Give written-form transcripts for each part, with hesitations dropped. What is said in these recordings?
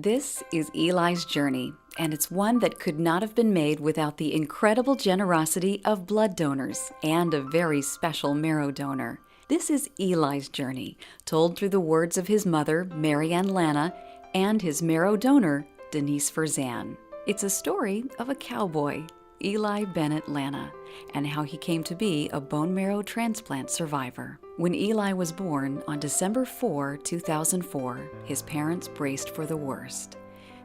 This is Eli's journey, and it's one that could not have been made without the incredible generosity of blood donors and a very special marrow donor. This is Eli's journey, told through the words of his mother, Mary Ann Lana, and his marrow donor, Denise Verzan. It's a story of a cowboy, Eli Bennett Lana, and how he came to be a bone marrow transplant survivor. When Eli was born on December 4, 2004, his parents braced for the worst.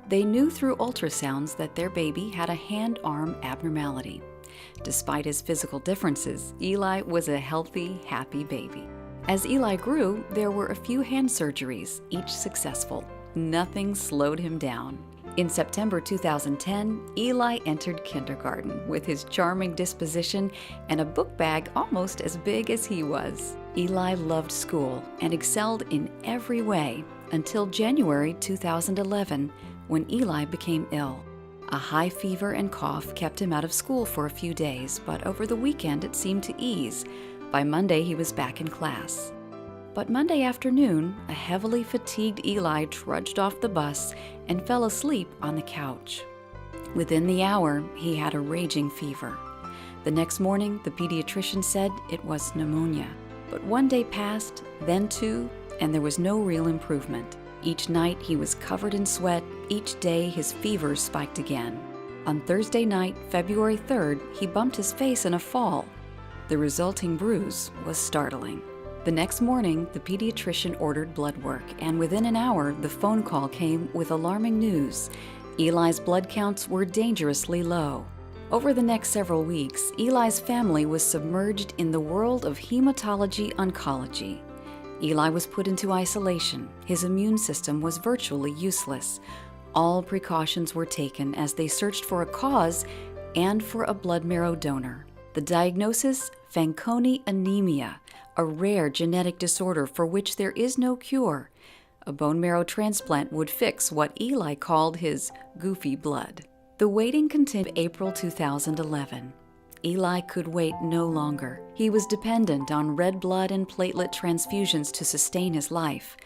They knew through ultrasounds that their baby had a hand-arm abnormality. Despite his physical differences, Eli was a healthy, happy baby. As Eli grew, there were a few hand surgeries, each successful. Nothing slowed him down. In September 2010, Eli entered kindergarten with his charming disposition and a book bag almost as big as he was. Eli loved school and excelled in every way until January 2011, when Eli became ill. A high fever and cough kept him out of school for a few days, but over the weekend it seemed to ease. By Monday, he was back in class. But Monday afternoon, a heavily fatigued Eli trudged off the bus and fell asleep on the couch. Within the hour, he had a raging fever. The next morning, the pediatrician said it was pneumonia. But one day passed, then two, and there was no real improvement. Each night, he was covered in sweat. Each day, his fever spiked again. On Thursday night, February 3rd, he bumped his face in a fall. The resulting bruise was startling. The next morning, the pediatrician ordered blood work, and within an hour, the phone call came with alarming news. Eli's blood counts were dangerously low. Over the next several weeks, Eli's family was submerged in the world of hematology-oncology. Eli was put into isolation. His immune system was virtually useless. All precautions were taken as they searched for a cause and for a blood marrow donor. The diagnosis? Fanconi anemia, a rare genetic disorder for which there is no cure. A bone marrow transplant would fix what Eli called his goofy blood. The waiting continued April 2011. Eli could wait no longer. He was dependent on red blood and platelet transfusions to sustain his life.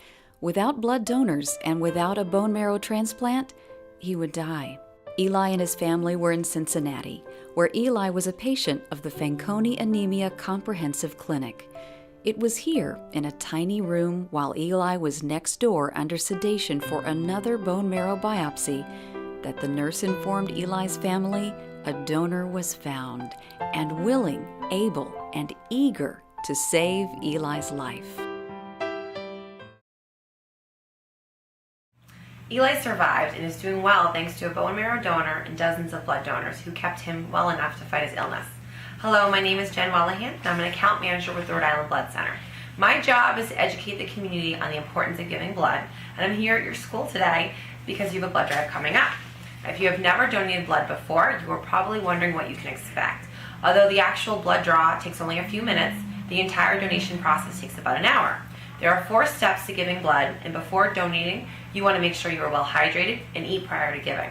Without blood donors and without a bone marrow transplant, he would die. Eli and his family were in Cincinnati, where Eli was a patient of the Fanconi Anemia Comprehensive Clinic. It was here, in a tiny room, while Eli was next door under sedation for another bone marrow biopsy, that the nurse informed Eli's family a donor was found, and willing, able, and eager to save Eli's life. Eli survived and is doing well thanks to a bone marrow donor and dozens of blood donors who kept him well enough to fight his illness. Hello, my name is Jen Wallahan, and I'm an account manager with the Rhode Island Blood Center. My job is to educate the community on the importance of giving blood, and I'm here at your school today because you have a blood drive coming up. If you have never donated blood before, you are probably wondering what you can expect. Although the actual blood draw takes only a few minutes, the entire donation process takes about an hour. There are 4 steps to giving blood, and before donating, you want to make sure you are well hydrated and eat prior to giving.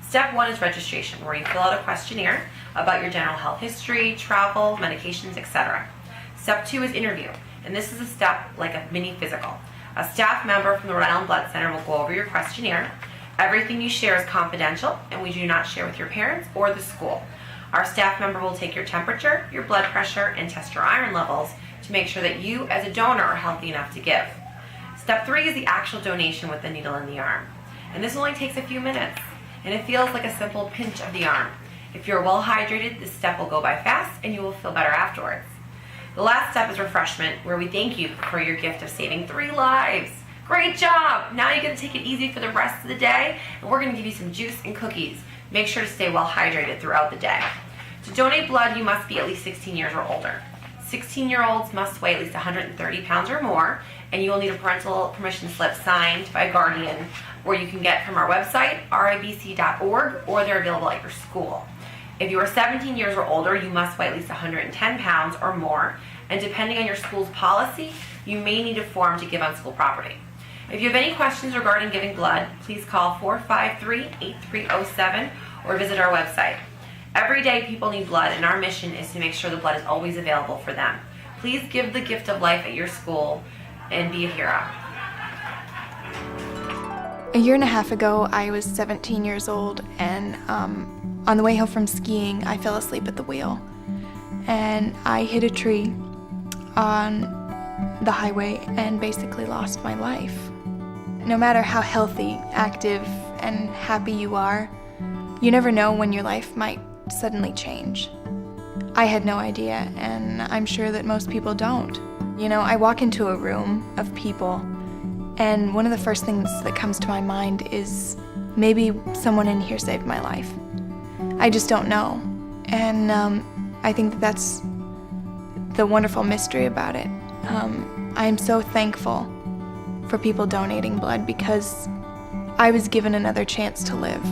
Step 1 is registration, where you fill out a questionnaire about your general health history, travel, medications, etc. Step 2 is interview, and this is a step like a mini physical. A staff member from the Rhode Island Blood Center will go over your questionnaire. Everything you share is confidential, and we do not share with your parents or the school. Our staff member will take your temperature, your blood pressure, and test your iron levels to make sure that you, as a donor, are healthy enough to give. Step 3 is the actual donation with the needle in the arm. And this only takes a few minutes, and it feels like a simple pinch of the arm. If you're well hydrated, this step will go by fast, and you will feel better afterwards. The last step is refreshment, where we thank you for your gift of saving 3 lives. Great job! Now you're going to take it easy for the rest of the day, and we're going to give you some juice and cookies. Make sure to stay well hydrated throughout the day. To donate blood, you must be at least 16 years or older. 16-year-olds must weigh at least 130 pounds or more, and you will need a parental permission slip signed by a guardian, where you can get from our website, ribc.org, or they're available at your school. If you are 17 years or older, you must weigh at least 110 pounds or more, and depending on your school's policy, you may need a form to give on school property. If you have any questions regarding giving blood, please call 453-8307 or visit our website. Every day people need blood, and our mission is to make sure the blood is always available for them. Please give the gift of life at your school and be a hero. A year and a half ago, I was 17 years old, and on the way home from skiing, I fell asleep at the wheel. And I hit a tree on the highway and basically lost my life. No matter how healthy, active, and happy you are, you never know when your life might suddenly change. I had no idea, and I'm sure that most people don't. You know, I walk into a room of people, and one of the first things that comes to my mind is maybe someone in here saved my life. I just don't know. And I think that's the wonderful mystery about it. I am so thankful for people donating blood because I was given another chance to live.